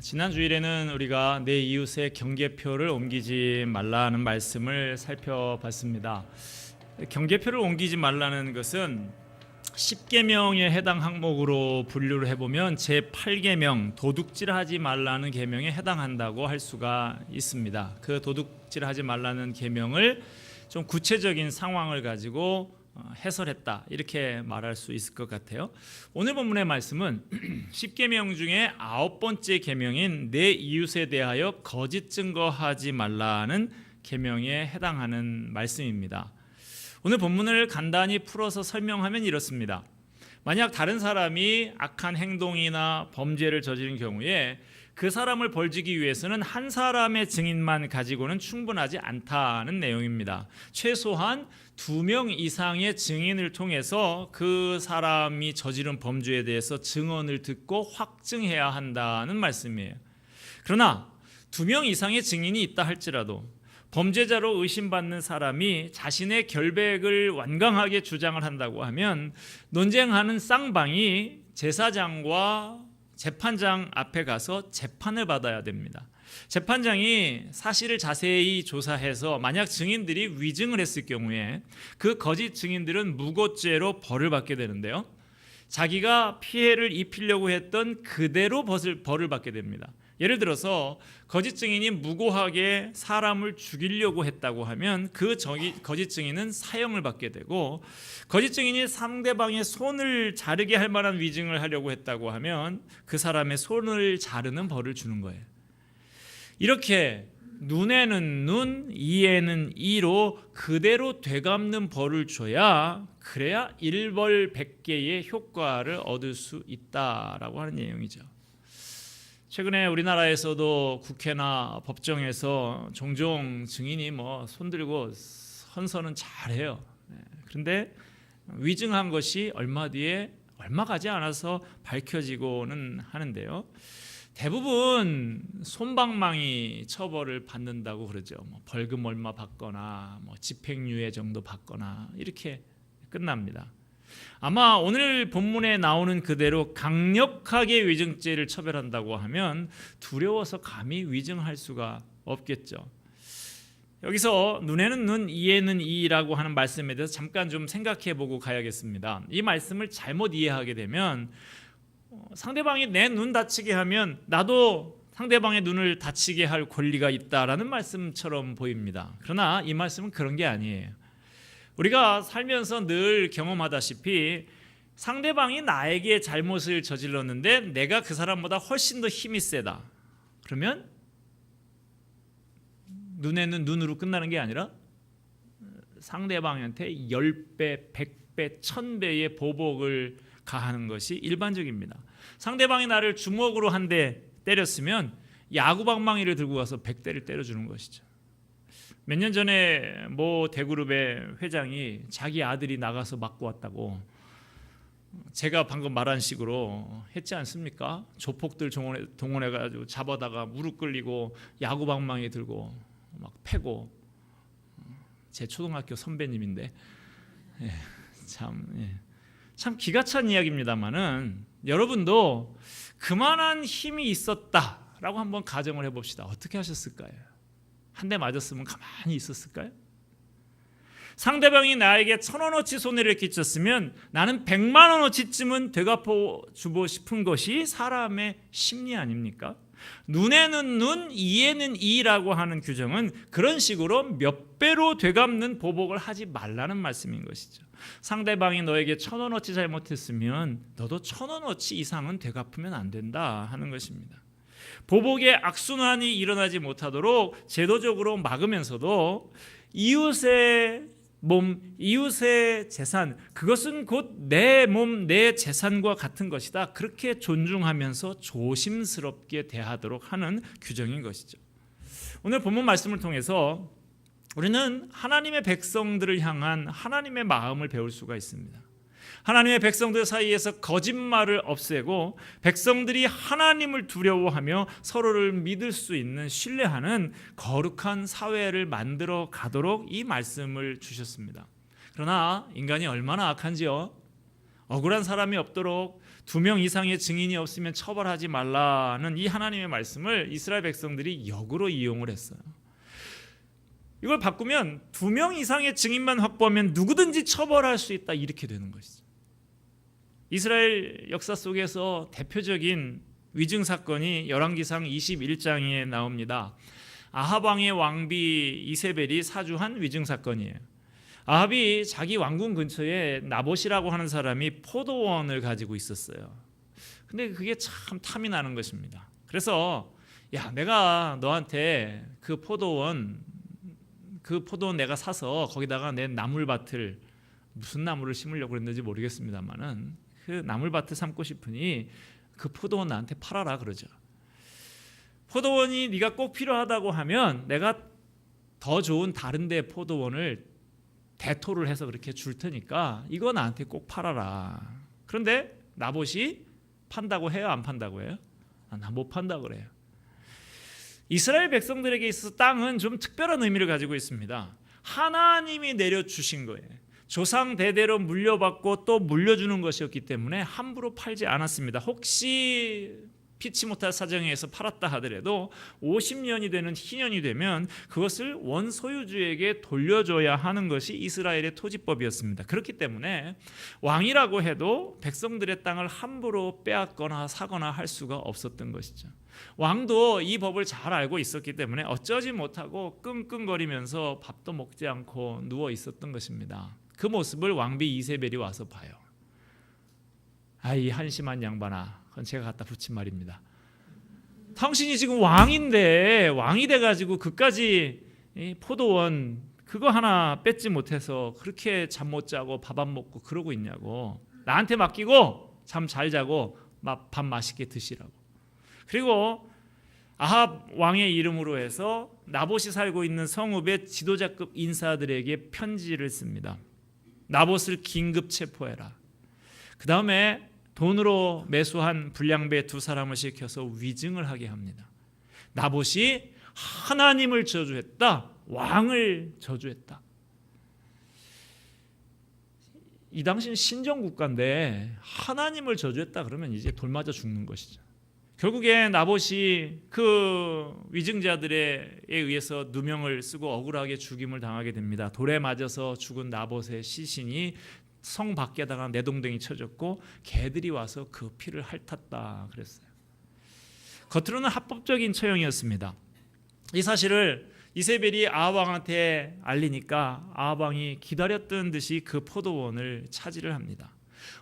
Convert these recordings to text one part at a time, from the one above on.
지난 주일에는 우리가 내 이웃의 경계표를 옮기지 말라는 말씀을 살펴봤습니다. 경계표를 옮기지 말라는 것은 10계명에 해당 항목으로 분류를 해보면 제8계명 도둑질하지 말라는 계명에 해당한다고 할 수가 있습니다. 그 도둑질하지 말라는 계명을 좀 구체적인 상황을 가지고 해설했다, 이렇게 말할 수 있을 것 같아요. 오늘 본문의 말씀은 10계명 중에 9번째 계명인 내 이웃에 대하여 거짓 증거하지 말라는 계명에 해당하는 말씀입니다. 오늘 본문을 간단히 풀어서 설명하면 이렇습니다. 만약 다른 사람이 악한 행동이나 범죄를 저지른 경우에 그 사람을 벌주기 위해서는 한 사람의 증인만 가지고는 충분하지 않다는 내용입니다. 최소한 2명 이상의 증인을 통해서 그 사람이 저지른 범죄에 대해서 증언을 듣고 확증해야 한다는 말씀이에요. 그러나 2명 이상의 증인이 있다 할지라도 범죄자로 의심받는 사람이 자신의 결백을 완강하게 주장을 한다고 하면 논쟁하는 쌍방이 제사장과 재판장 앞에 가서 재판을 받아야 됩니다. 재판장이 사실을 자세히 조사해서 만약 증인들이 위증을 했을 경우에 그 거짓 증인들은 무고죄로 벌을 받게 되는데요, 자기가 피해를 입히려고 했던 그대로 벌을 받게 됩니다. 예를 들어서 거짓 증인이 무고하게 사람을 죽이려고 했다고 하면 그 거짓 증인은 사형을 받게 되고, 거짓 증인이 상대방의 손을 자르게 할 만한 위증을 하려고 했다고 하면 그 사람의 손을 자르는 벌을 주는 거예요. 이렇게 눈에는 눈, 이에는 이로 그대로 되갚는 벌을 줘야, 그래야 일벌 100개의 효과를 얻을 수 있다라고 하는 내용이죠. 최근에 우리나라에서도 국회나 법정에서 종종 증인이 손들고 선서는 잘해요. 그런데 위증한 것이 얼마 뒤에 얼마 가지 않아서 밝혀지고는 하는데요, 대부분 솜방망이 처벌을 받는다고 그러죠. 벌금 얼마 받거나 집행유예 정도 받거나 이렇게 끝납니다. 아마 오늘 본문에 나오는 그대로 강력하게 위증죄를 처벌한다고 하면 두려워서 감히 위증할 수가 없겠죠. 여기서 눈에는 눈, 이에는 이라고 하는 말씀에 대해서 잠깐 좀 생각해 보고 가야겠습니다. 이 말씀을 잘못 이해하게 되면 상대방이 내 눈 다치게 하면 나도 상대방의 눈을 다치게 할 권리가 있다라는 말씀처럼 보입니다. 그러나 이 말씀은 그런 게 아니에요. 우리가 살면서 늘 경험하다시피 상대방이 나에게 잘못을 저질렀는데 내가 그 사람보다 훨씬 더 힘이 세다. 그러면 눈에는 눈으로 끝나는 게 아니라 상대방한테 10배, 100배, 1000배의 보복을 가하는 것이 일반적입니다. 상대방이 나를 주먹으로 한 대 때렸으면 야구방망이를 들고 가서 100대를 때려주는 것이죠. 몇 년 전에 모 대그룹의 회장이 자기 아들이 나가서 맞고 왔다고 제가 방금 말한 식으로 했지 않습니까? 조폭들 동원해가지고 잡아다가 무릎 꿇리고 야구방망이 들고 막 패고, 제 초등학교 선배님인데 참 기가 찬 이야기입니다만은 여러분도 그만한 힘이 있었다라고 한번 가정을 해봅시다. 어떻게 하셨을까요? 한 대 맞았으면 가만히 있었을까요? 상대방이 나에게 1000원어치 손해를 끼쳤으면 나는 100만원어치쯤은 되갚아주고 싶은 것이 사람의 심리 아닙니까? 눈에는 눈, 이에는 이라고 하는 규정은 그런 식으로 몇 배로 되갚는 보복을 하지 말라는 말씀인 것이죠. 상대방이 너에게 1000원어치 잘못했으면 너도 1000원어치 이상은 되갚으면 안 된다 하는 것입니다. 보복의 악순환이 일어나지 못하도록 제도적으로 막으면서도 이웃의 몸, 이웃의 재산, 그것은 곧 내 몸, 내 재산과 같은 것이다, 그렇게 존중하면서 조심스럽게 대하도록 하는 규정인 것이죠. 오늘 본문 말씀을 통해서 우리는 하나님의 백성들을 향한 하나님의 마음을 배울 수가 있습니다. 하나님의 백성들 사이에서 거짓말을 없애고 백성들이 하나님을 두려워하며 서로를 믿을 수 있는, 신뢰하는 거룩한 사회를 만들어 가도록 이 말씀을 주셨습니다. 그러나 인간이 얼마나 악한지요. 억울한 사람이 없도록 2명 이상의 증인이 없으면 처벌하지 말라는 이 하나님의 말씀을 이스라엘 백성들이 역으로 이용을 했어요. 이걸 바꾸면 2명 이상의 증인만 확보하면 누구든지 처벌할 수 있다, 이렇게 되는 것이죠. 이스라엘 역사 속에서 대표적인 위증 사건이 열왕기상 21장에 나옵니다. 아합 왕의 왕비 이세벨이 사주한 위증 사건이에요. 아합이 자기 왕궁 근처에 나봇이라고 하는 사람이 포도원을 가지고 있었어요. 근데 그게 참 탐이 나는 것입니다. 그래서 야, 내가 너한테 그 포도원 내가 사서 거기다가 내 나물밭을, 무슨 나무를 심으려고 그랬는지 모르겠습니다만은 그 나물밭을 삼고 싶으니 그 포도원 나한테 팔아라 그러죠. 포도원이 네가 꼭 필요하다고 하면 내가 더 좋은 다른 데 포도원을 대토를 해서 그렇게 줄 테니까 이거 나한테 꼭 팔아라. 그런데 나봇이 판다고 해요, 안 판다고 해요? 나 못 판다고 그래요. 이스라엘 백성들에게 있어서 땅은 좀 특별한 의미를 가지고 있습니다. 하나님이 내려주신 거예요. 조상 대대로 물려받고 또 물려주는 것이었기 때문에 함부로 팔지 않았습니다. 혹시 피치 못할 사정에 의해서 팔았다 하더라도 50년이 되는 희년이 되면 그것을 원소유주에게 돌려줘야 하는 것이 이스라엘의 토지법이었습니다. 그렇기 때문에 왕이라고 해도 백성들의 땅을 함부로 빼앗거나 사거나 할 수가 없었던 것이죠. 왕도 이 법을 잘 알고 있었기 때문에 어쩌지 못하고 끙끙거리면서 밥도 먹지 않고 누워 있었던 것입니다. 그 모습을 왕비 이세벨이 와서 봐요. 이 한심한 양반아, 그건 제가 갖다 붙인 말입니다. 당신이 지금 왕이 돼가지고 그까지 포도원 그거 하나 뺏지 못해서 그렇게 잠 못 자고 밥 안 먹고 그러고 있냐고. 나한테 맡기고 잠 잘 자고 밥 맛있게 드시라고. 그리고 아합 왕의 이름으로 해서 나봇이 살고 있는 성읍의 지도자급 인사들에게 편지를 씁니다. 나봇을 긴급 체포해라. 그 다음에 돈으로 매수한 불량배 2사람을 시켜서 위증을 하게 합니다. 나봇이 하나님을 저주했다, 왕을 저주했다. 이 당시는 신정국가인데 하나님을 저주했다 그러면 이제 돌 맞아 죽는 것이죠. 결국에 나봇이 그 위증자들에 의해서 누명을 쓰고 억울하게 죽임을 당하게 됩니다. 돌에 맞아서 죽은 나봇의 시신이 성 밖에다가 내동댕이 쳐졌고 개들이 와서 그 피를 핥았다 그랬어요. 겉으로는 합법적인 처형이었습니다. 이 사실을 이세벨이 아합 왕한테 알리니까 아합 왕이 기다렸던 듯이 그 포도원을 차지를 합니다.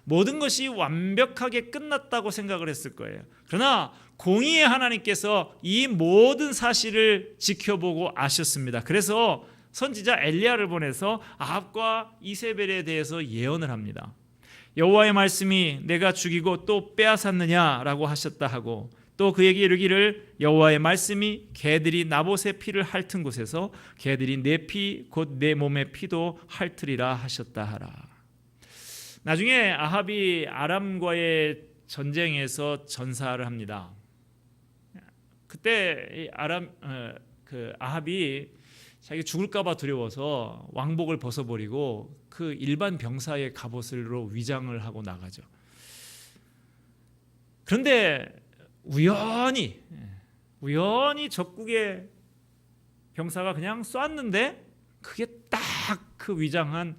모든 것이 완벽하게 끝났다고 생각을 했을 거예요. 그러나 공의의 하나님께서 이 모든 사실을 지켜보고 아셨습니다. 그래서 선지자 엘리야를 보내서 아합과 이세벨에 대해서 예언을 합니다. 여호와의 말씀이 내가 죽이고 또 빼앗았느냐라고 하셨다 하고, 또 그에게 이르기를 여호와의 말씀이 개들이 나봇의 피를 핥은 곳에서 개들이 내 피 곧 내 몸의 피도 핥으리라 하셨다 하라. 나중에 아합이 아람과의 전쟁에서 전사를 합니다. 그때 아합이 자기 죽을까봐 두려워서 왕복을 벗어버리고 그 일반 병사의 갑옷으로 위장을 하고 나가죠. 그런데 우연히 적국의 병사가 그냥 쐈는데 그게 딱 그 위장한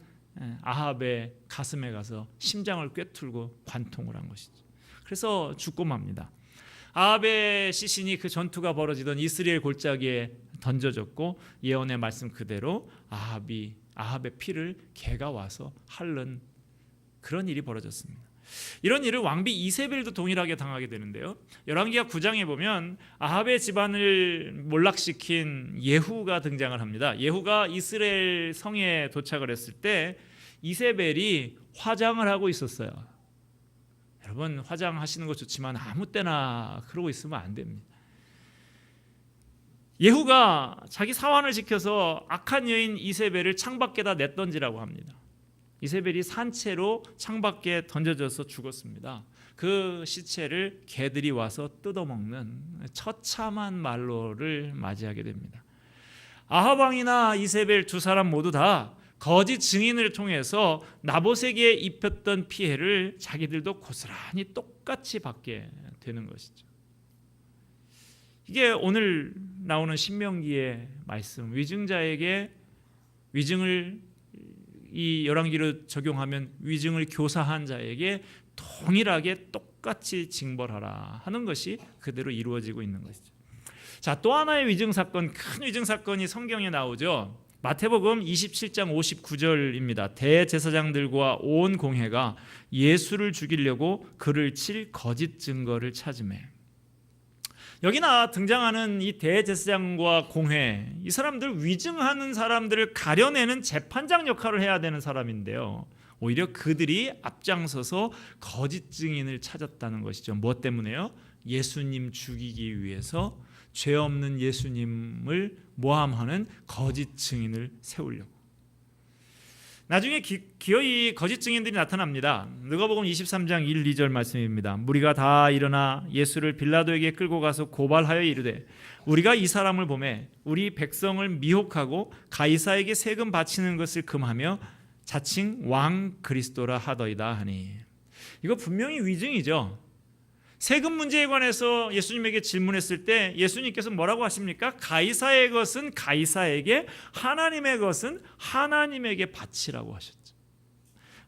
아합의 가슴에 가서 심장을 꿰뚫고 관통을 한 것이죠. 그래서 죽고 맙니다. 아합의 시신이 그 전투가 벌어지던 이스라엘 골짜기에 던져졌고 예언의 말씀 그대로 아합의 피를 개가 와서 핥는 그런 일이 벌어졌습니다. 이런 일을 왕비 이세벨도 동일하게 당하게 되는데요. 열왕기하 9장에 보면 아합의 집안을 몰락시킨 예후가 등장을 합니다. 예후가 이스라엘 성에 도착을 했을 때 이세벨이 화장을 하고 있었어요. 여러분, 화장하시는 거 좋지만 아무 때나 그러고 있으면 안 됩니다. 예후가 자기 사환을 지켜서 악한 여인 이세벨을 창밖에다 내던지라고 합니다. 이세벨이 산채로 창밖에 던져져서 죽었습니다. 그 시체를 개들이 와서 뜯어먹는 처참한 말로를 맞이하게 됩니다. 아합 왕이나 이세벨 2사람 모두 다 거짓 증인을 통해서 나봇에게 입혔던 피해를 자기들도 고스란히 똑같이 받게 되는 것이죠. 이게 오늘 나오는 신명기의 말씀, 위증자에게 위증을 이 열왕기로 적용하면 위증을 교사한 자에게 동일하게 똑같이 징벌하라 하는 것이 그대로 이루어지고 있는 것이죠. 자, 또 하나의 위증 사건, 큰 위증 사건이 성경에 나오죠. 마태복음 27장 59절입니다. 대제사장들과 온 공회가 예수를 죽이려고 그를 칠 거짓 증거를 찾으매. 여기나 등장하는 이 대제사장과 공회, 이 사람들 위증하는 사람들을 가려내는 재판장 역할을 해야 되는 사람인데요, 오히려 그들이 앞장서서 거짓 증인을 찾았다는 것이죠. 무엇 때문에요? 예수님 죽이기 위해서 죄 없는 예수님을 모함하는 거짓 증인을 세우려고. 나중에 기어이 거짓 증인들이 나타납니다. 누가복음 23장 1, 2절 말씀입니다. 무리가 다 일어나 예수를 빌라도에게 끌고 가서 고발하여 이르되 우리가 이 사람을 보매 우리 백성을 미혹하고 가이사에게 세금 바치는 것을 금하며 자칭 왕 그리스도라 하더이다 하니. 이거 분명히 위증이죠. 세금 문제에 관해서 예수님에게 질문했을 때 예수님께서 뭐라고 하십니까? 가이사의 것은 가이사에게, 하나님의 것은 하나님에게 바치라고 하셨죠.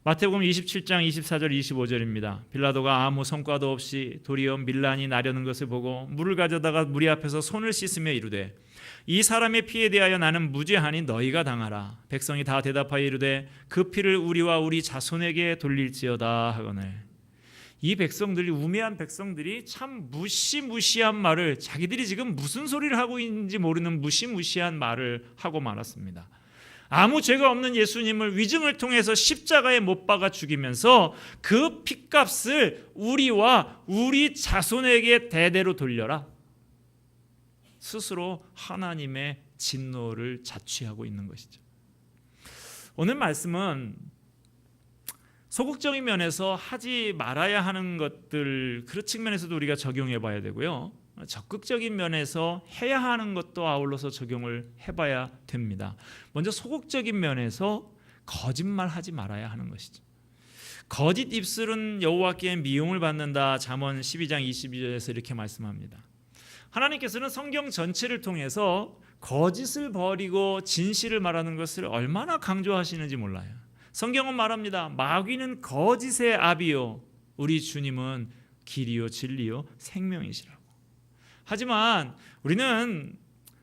마태복음 27장 24절 25절입니다. 빌라도가 아무 성과도 없이 도리어 밀란이 나려는 것을 보고 물을 가져다가 무리 앞에서 손을 씻으며 이르되 이 사람의 피에 대하여 나는 무죄하니 너희가 당하라. 백성이 다 대답하여 이르되 그 피를 우리와 우리 자손에게 돌릴지어다 하거늘. 이 백성들이, 우매한 백성들이 참 무시무시한 말을, 자기들이 지금 무슨 소리를 하고 있는지 모르는 무시무시한 말을 하고 말았습니다. 아무 죄가 없는 예수님을 위증을 통해서 십자가에 못 박아 죽이면서 그 핏값을 우리와 우리 자손에게 대대로 돌려라. 스스로 하나님의 진노를 자취하고 있는 것이죠. 오늘 말씀은 소극적인 면에서 하지 말아야 하는 것들, 그 측면에서도 우리가 적용해 봐야 되고요, 적극적인 면에서 해야 하는 것도 아울러서 적용을 해봐야 됩니다. 먼저 소극적인 면에서 거짓말하지 말아야 하는 것이죠. 거짓 입술은 여호와께 미움을 받는다. 잠언 12장 22절에서 이렇게 말씀합니다. 하나님께서는 성경 전체를 통해서 거짓을 버리고 진실을 말하는 것을 얼마나 강조하시는지 몰라요. 성경은 말합니다. 마귀는 거짓의 아비요 우리 주님은 길이요 진리요 생명이시라고. 하지만 우리는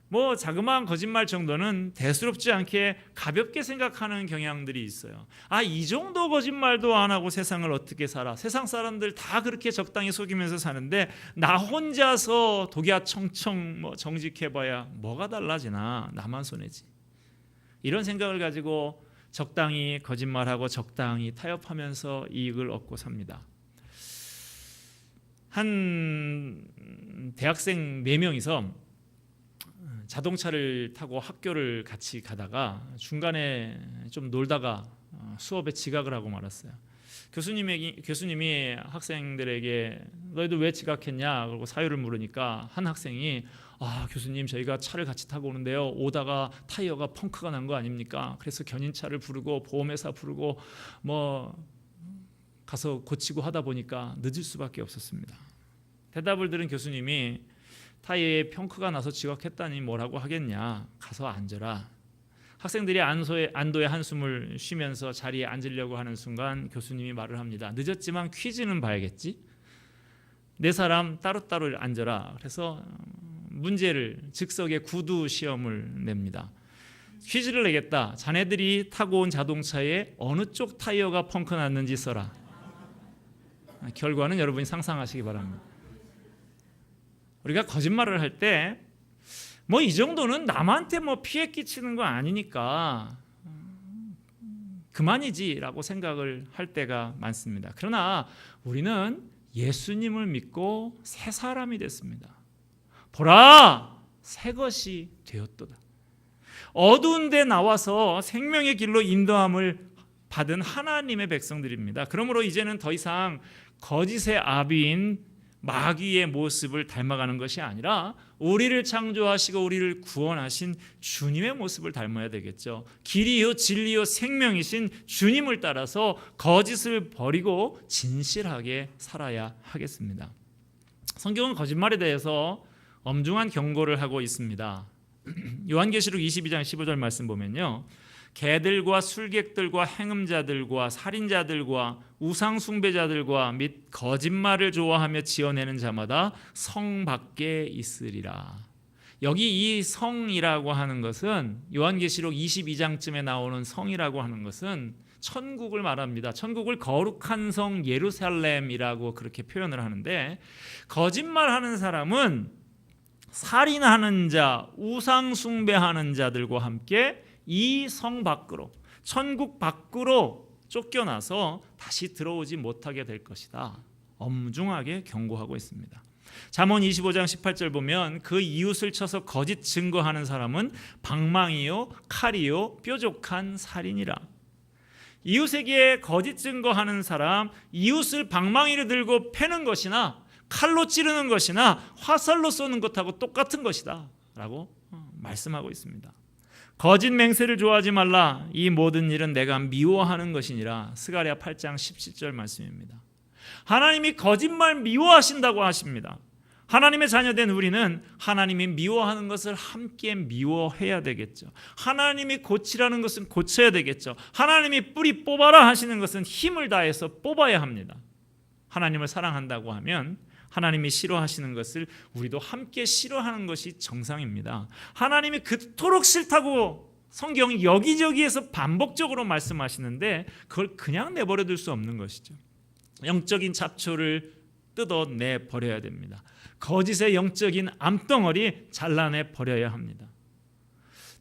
뭐 자그마한 거짓말 정도는 대수롭지 않게 가볍게 생각하는 경향들이 있어요. 이 정도 거짓말도 안 하고 세상을 어떻게 살아? 세상 사람들 다 그렇게 적당히 속이면서 사는데 나 혼자서 독야 청청 정직해봐야 뭐가 달라지나? 나만 손해지. 이런 생각을 가지고 적당히 거짓말하고 적당히 타협하면서 이익을 얻고 삽니다. 한 대학생 4명이서 자동차를 타고 학교를 같이 가다가 중간에 좀 놀다가 수업에 지각을 하고 말았어요. 교수님이 학생들에게 너희들 왜 지각했냐? 그러고 사유를 물으니까 한 학생이 교수님 저희가 차를 같이 타고 오는데요, 오다가 타이어가 펑크가 난 거 아닙니까? 그래서 견인차를 부르고 보험회사 부르고 가서 고치고 하다 보니까 늦을 수밖에 없었습니다. 대답을 들은 교수님이 타이어에 펑크가 나서 지각했다니 뭐라고 하겠냐, 가서 앉아라. 학생들이 안도의 한숨을 쉬면서 자리에 앉으려고 하는 순간 교수님이 말을 합니다. 늦었지만 퀴즈는 봐야겠지? 4사람 따로따로 앉아라. 그래서 문제를, 즉석의 구두 시험을 냅니다. 퀴즈를 내겠다. 자네들이 타고 온 자동차에 어느 쪽 타이어가 펑크 났는지 써라. 결과는 여러분이 상상하시기 바랍니다. 우리가 거짓말을 할 때 이 정도는 남한테 피해 끼치는 거 아니니까 그만이지라고 생각을 할 때가 많습니다. 그러나 우리는 예수님을 믿고 새 사람이 됐습니다. 보라, 새 것이 되었도다. 어두운 데 나와서 생명의 길로 인도함을 받은 하나님의 백성들입니다. 그러므로 이제는 더 이상 거짓의 아비인 마귀의 모습을 닮아가는 것이 아니라 우리를 창조하시고 우리를 구원하신 주님의 모습을 닮아야 되겠죠. 길이요 진리요 생명이신 주님을 따라서 거짓을 버리고 진실하게 살아야 하겠습니다. 성경은 거짓말에 대해서 엄중한 경고를 하고 있습니다. 요한계시록 22장 15절 말씀 보면요, 개들과 술객들과 행음자들과 살인자들과 우상 숭배자들과 및 거짓말을 좋아하며 지어내는 자마다 성 밖에 있으리라. 여기 이 성이라고 하는 것은, 요한계시록 22장쯤에 나오는 성이라고 하는 것은 천국을 말합니다. 천국을 거룩한 성 예루살렘이라고 그렇게 표현을 하는데, 거짓말하는 사람은 살인하는 자, 우상 숭배하는 자들과 함께 이 성 밖으로, 천국 밖으로 쫓겨나서 다시 들어오지 못하게 될 것이다. 엄중하게 경고하고 있습니다. 잠언 25장 18절 보면 그 이웃을 쳐서 거짓 증거하는 사람은 방망이요 칼이요 뾰족한 살이니라. 이웃에게 거짓 증거하는 사람, 이웃을 방망이를 들고 패는 것이나 칼로 찌르는 것이나 화살로 쏘는 것하고 똑같은 것이다 라고 말씀하고 있습니다. 거짓 맹세를 좋아하지 말라. 이 모든 일은 내가 미워하는 것이니라. 스가랴 8장 17절 말씀입니다. 하나님이 거짓말 미워하신다고 하십니다. 하나님의 자녀된 우리는 하나님이 미워하는 것을 함께 미워해야 되겠죠. 하나님이 고치라는 것은 고쳐야 되겠죠. 하나님이 뿌리 뽑아라 하시는 것은 힘을 다해서 뽑아야 합니다. 하나님을 사랑한다고 하면 하나님이 싫어하시는 것을 우리도 함께 싫어하는 것이 정상입니다. 하나님이 그토록 싫다고 성경이 여기저기에서 반복적으로 말씀하시는데 그걸 그냥 내버려 둘 수 없는 것이죠. 영적인 잡초를 뜯어내 버려야 됩니다. 거짓의 영적인 암덩어리 잘라내 버려야 합니다.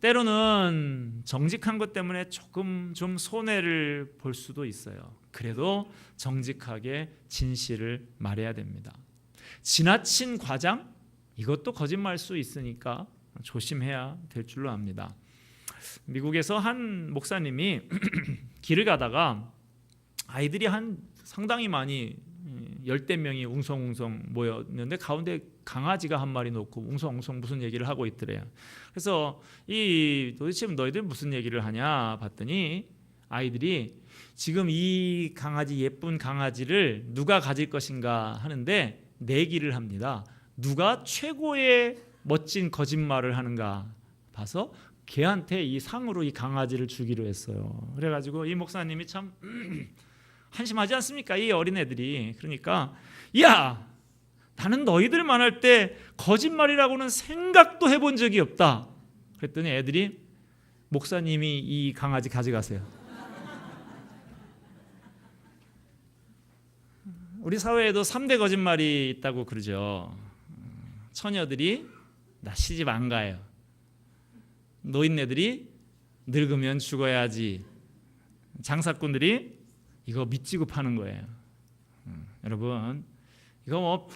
때로는 정직한 것 때문에 조금 좀 손해를 볼 수도 있어요. 그래도 정직하게 진실을 말해야 됩니다. 지나친 과장? 이것도 거짓말일 수 있으니까 조심해야 될 줄로 압니다. 미국에서 한 목사님이 길을 가다가 아이들이 한 상당히 많이 10대 명이 웅성웅성 모였는데 가운데 강아지가 한 마리 놓고 웅성웅성 무슨 얘기를 하고 있더래요. 그래서 도대체 너희들 무슨 얘기를 하냐 봤더니 아이들이 지금 이 강아지, 예쁜 강아지를 누가 가질 것인가 하는데 내기를 합니다. 누가 최고의 멋진 거짓말을 하는가 봐서 걔한테 이 상으로 이 강아지를 주기로 했어요. 그래가지고 이 목사님이 참 한심하지 않습니까? 이 어린애들이. 그러니까 야, 나는 너희들 말할 때 거짓말이라고는 생각도 해본 적이 없다. 그랬더니 애들이 목사님이 이 강아지 가져가세요. 우리 사회에도 3대 거짓말이 있다고 그러죠. 처녀들이 나 시집 안 가요. 노인네들이 늙으면 죽어야지. 장사꾼들이 이거 밑지고 파는 거예요. 여러분, 이거 뭐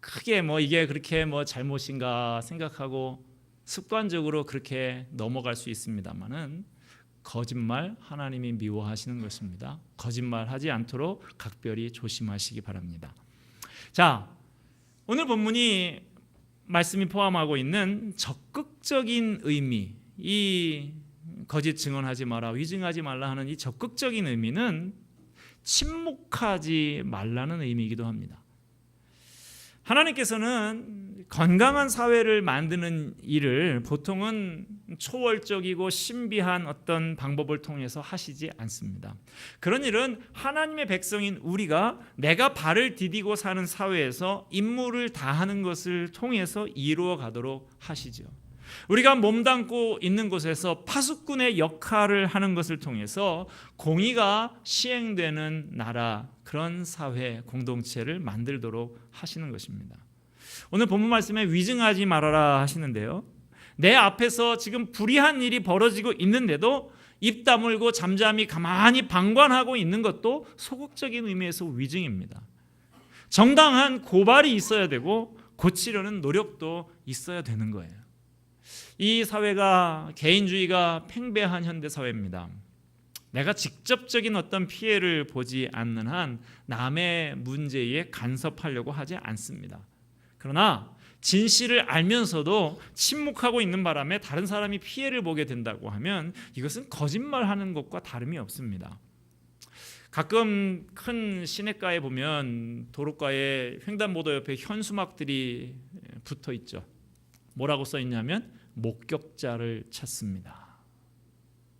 크게 뭐 이게 그렇게 뭐 잘못인가 생각하고 습관적으로 그렇게 넘어갈 수 있습니다만은 거짓말 하나님이 미워하시는 것입니다. 거짓말하지 않도록 각별히 조심하시기 바랍니다. 자, 오늘 본문이 말씀이 포함하고 있는 적극적인 의미, 이 거짓 증언하지 마라, 위증하지 말라 하는 이 적극적인 의미는 침묵하지 말라는 의미이기도 합니다. 하나님께서는 건강한 사회를 만드는 일을 보통은 초월적이고 신비한 어떤 방법을 통해서 하시지 않습니다. 그런 일은 하나님의 백성인 우리가 내가 발을 디디고 사는 사회에서 임무를 다하는 것을 통해서 이루어 가도록 하시죠. 우리가 몸담고 있는 곳에서 파수꾼의 역할을 하는 것을 통해서 공의가 시행되는 나라, 그런 사회 공동체를 만들도록 하시는 것입니다. 오늘 본문 말씀에 위증하지 말아라 하시는데요, 내 앞에서 지금 불의한 일이 벌어지고 있는데도 입 다물고 잠잠히 가만히 방관하고 있는 것도 소극적인 의미에서 위증입니다. 정당한 고발이 있어야 되고 고치려는 노력도 있어야 되는 거예요. 이 사회가 개인주의가 팽배한 현대 사회입니다. 내가 직접적인 어떤 피해를 보지 않는 한 남의 문제에 간섭하려고 하지 않습니다. 그러나 진실을 알면서도 침묵하고 있는 바람에 다른 사람이 피해를 보게 된다고 하면 이것은 거짓말하는 것과 다름이 없습니다. 가끔 큰 시내가에 보면 도로가에 횡단보도 옆에 현수막들이 붙어 있죠. 뭐라고 써 있냐면 목격자를 찾습니다.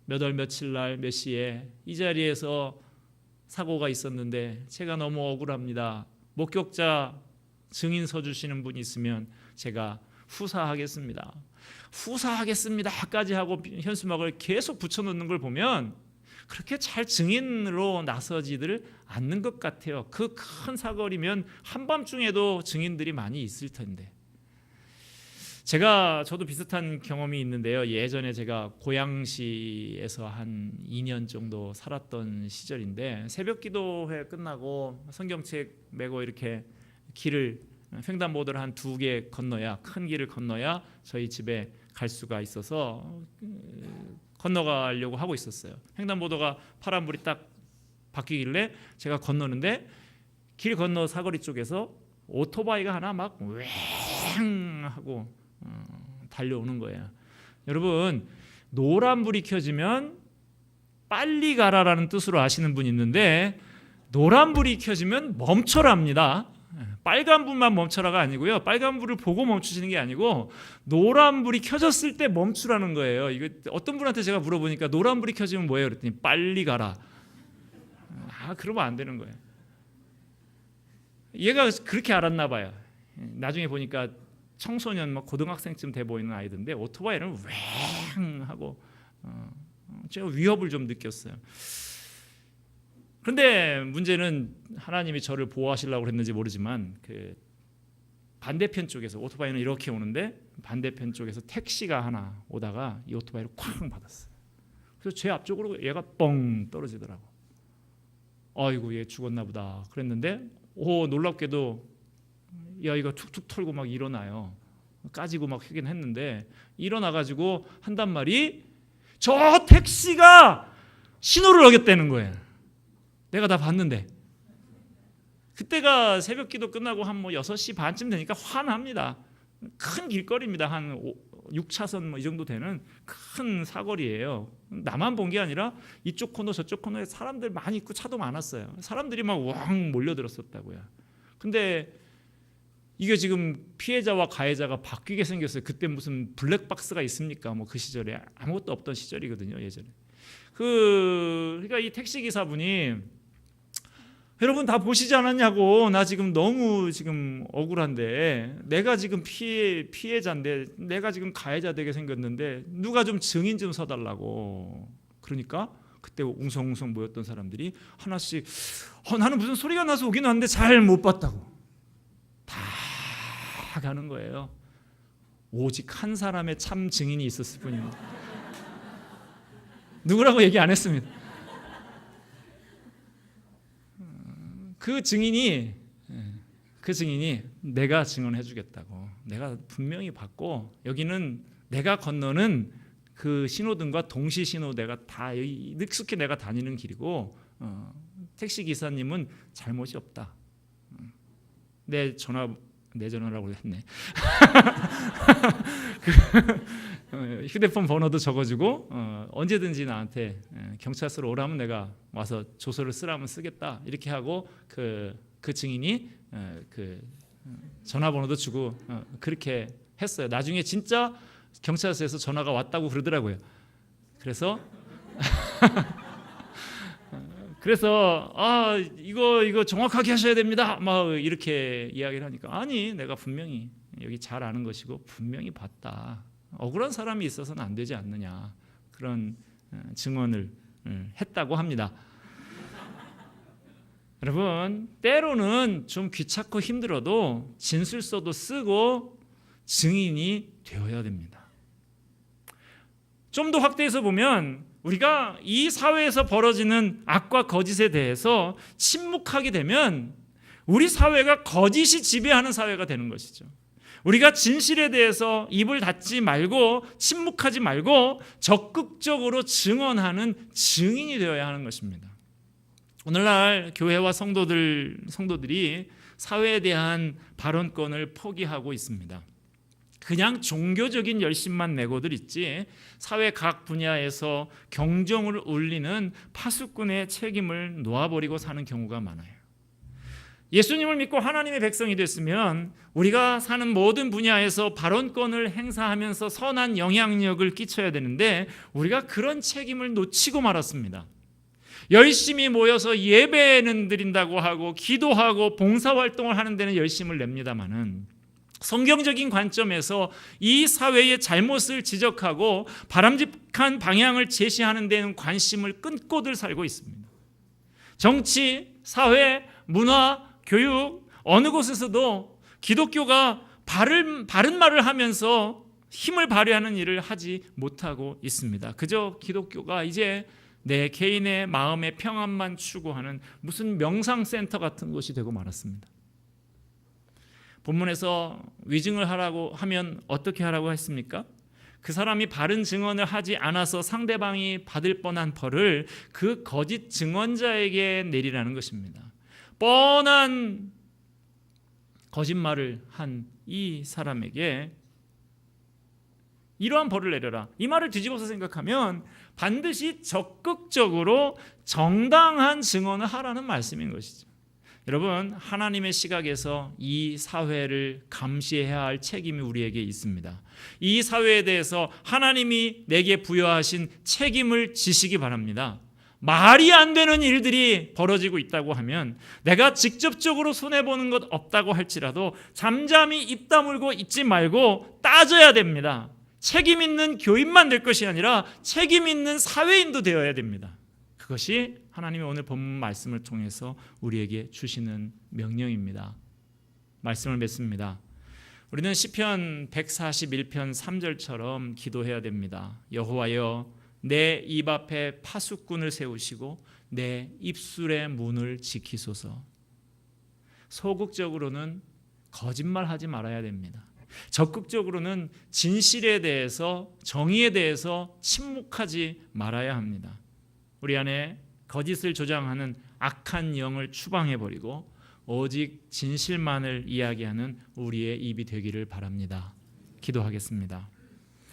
몇 월 며칠 날 몇 시에 이 자리에서 사고가 있었는데 제가 너무 억울합니다. 목격자 증인 서주시는 분이 있으면 제가 후사하겠습니다. 후사하겠습니다까지 하고 현수막을 계속 붙여놓는 걸 보면 그렇게 잘 증인으로 나서지들 않는 것 같아요. 그 큰 사거리면 한밤중에도 증인들이 많이 있을 텐데. 저도 비슷한 경험이 있는데요. 예전에 제가 고양시에서 한 2년 정도 살았던 시절인데 새벽 기도회 끝나고 성경책 메고 이렇게 길을 횡단보도를 한 2개 건너야 큰 길을 건너야 저희 집에 갈 수가 있어서 건너가려고 하고 있었어요. 횡단보도가 파란불이 딱 바뀌길래 제가 건너는데 길 건너 사거리 쪽에서 오토바이가 하나 막 왱 하고 달려오는 거예요. 여러분, 노란불이 켜지면 빨리 가라라는 뜻으로 아시는 분이 있는데 노란불이 켜지면 멈춰라입니다. 빨간불만 멈춰라가 아니고요. 빨간불을 보고 멈추시는 게 아니고 노란불이 켜졌을 때 멈추라는 거예요. 이거 어떤 분한테 제가 물어보니까 노란불이 켜지면 뭐예요? 그랬더니 빨리 가라. 그러면 안 되는 거예요. 얘가 그렇게 알았나 봐요. 나중에 보니까 청소년 막 고등학생쯤 돼 보이는 아이들인데 오토바이를 왱 하고 제가 위협을 좀 느꼈어요. 그런데 문제는 하나님이 저를 보호하시려고 했는지 모르지만 그 반대편 쪽에서 오토바이는 이렇게 오는데 반대편 쪽에서 택시가 하나 오다가 이 오토바이를 쾅 받았어요. 그래서 제 앞쪽으로 얘가 뻥 떨어지더라고. 아이고 얘 죽었나 보다 그랬는데 놀랍게도 야 이거 툭툭 털고 막 일어나요. 까지고 막 하긴 했는데 일어나가지고 한단 말이 저 택시가 신호를 어겼다는 거예요. 내가 다 봤는데 그때가 새벽 기도 끝나고 한 6시 반쯤 되니까 화납니다. 큰 길거리입니다. 한 6차선 이 정도 되는 큰 사거리예요. 나만 본 게 아니라 이쪽 코너 저쪽 코너에 사람들 많이 있고 차도 많았어요. 사람들이 막 왕 몰려들었었다고요. 근데 이게 지금 피해자와 가해자가 바뀌게 생겼어요. 그때 무슨 블랙박스가 있습니까? 그 시절에 아무것도 없던 시절이거든요. 예전에. 그러니까 이 택시 기사분이 여러분 다 보시지 않았냐고. 나 지금 너무 지금 억울한데 내가 지금 피해자인데 내가 지금 가해자 되게 생겼는데 누가 좀 증인 좀 서달라고. 그러니까 그때 웅성웅성 모였던 사람들이 하나씩 나는 무슨 소리가 나서 오긴 왔는데 잘 못 봤다고. 다 가는 거예요. 오직 한 사람의 참 증인이 있었을 뿐입니다. 누구라고 얘기 안 했습니다. 그 증인이 내가 증언해 주겠다고. 내가 분명히 봤고 여기는 내가 건너는 그 신호등과 동시 신호대가 다 익숙히 내가 다니는 길이고 택시 기사님은 잘못이 없다. 내 전화라고 했네. 휴대폰 번호도 적어주고 언제든지 나한테 경찰서로 오라면 내가 와서 조서를 쓰라면 쓰겠다 이렇게 하고 그 증인이 그 전화번호도 주고 그렇게 했어요. 나중에 진짜 경찰서에서 전화가 왔다고 그러더라고요. 그래서 이거 정확하게 하셔야 됩니다. 막 이렇게 이야기를 하니까 아니 내가 분명히 여기 잘 아는 것이고 분명히 봤다. 억울한 사람이 있어서는 안 되지 않느냐 그런 증언을 했다고 합니다. 여러분 때로는 좀 귀찮고 힘들어도 진술서도 쓰고 증인이 되어야 됩니다. 좀 더 확대해서 보면 우리가 이 사회에서 벌어지는 악과 거짓에 대해서 침묵하게 되면 우리 사회가 거짓이 지배하는 사회가 되는 것이죠. 우리가 진실에 대해서 입을 닫지 말고 침묵하지 말고 적극적으로 증언하는 증인이 되어야 하는 것입니다. 오늘날 교회와 성도들이 사회에 대한 발언권을 포기하고 있습니다. 그냥 종교적인 열심만 내고들 있지 사회 각 분야에서 경종을 울리는 파수꾼의 책임을 놓아버리고 사는 경우가 많아요. 예수님을 믿고 하나님의 백성이 됐으면 우리가 사는 모든 분야에서 발언권을 행사하면서 선한 영향력을 끼쳐야 되는데 우리가 그런 책임을 놓치고 말았습니다. 열심히 모여서 예배는 드린다고 하고 기도하고 봉사활동을 하는 데는 열심을 냅니다마는 성경적인 관점에서 이 사회의 잘못을 지적하고 바람직한 방향을 제시하는 데는 관심을 끊고들 살고 있습니다. 정치, 사회, 문화, 교육 어느 곳에서도 기독교가 바른 말을 하면서 힘을 발휘하는 일을 하지 못하고 있습니다. 그저 기독교가 이제 내 개인의 마음의 평안만 추구하는 무슨 명상센터 같은 곳이 되고 말았습니다. 본문에서 위증을 하라고 하면 어떻게 하라고 했습니까? 그 사람이 바른 증언을 하지 않아서 상대방이 받을 뻔한 벌을 그 거짓 증언자에게 내리라는 것입니다. 뻔한 거짓말을 한 이 사람에게 이러한 벌을 내려라. 이 말을 뒤집어서 생각하면 반드시 적극적으로 정당한 증언을 하라는 말씀인 것이죠. 여러분, 하나님의 시각에서 이 사회를 감시해야 할 책임이 우리에게 있습니다. 이 사회에 대해서 하나님이 내게 부여하신 책임을 지시기 바랍니다. 말이 안 되는 일들이 벌어지고 있다고 하면 내가 직접적으로 손해보는 것 없다고 할지라도 잠잠히 입 다물고 있지 말고 따져야 됩니다. 책임 있는 교인만 될 것이 아니라 책임 있는 사회인도 되어야 됩니다. 그것이 하나님의 오늘 본문 말씀을 통해서 우리에게 주시는 명령입니다. 말씀을 맺습니다. 우리는 시편 141편 3절처럼 기도해야 됩니다. 여호와여, 내 입 앞에 파수꾼을 세우시고 내 입술의 문을 지키소서. 소극적으로는 거짓말하지 말아야 됩니다. 적극적으로는 진실에 대해서, 정의에 대해서 침묵하지 말아야 합니다. 우리 안에 거짓을 조장하는 악한 영을 추방해버리고 오직 진실만을 이야기하는 우리의 입이 되기를 바랍니다. 기도하겠습니다.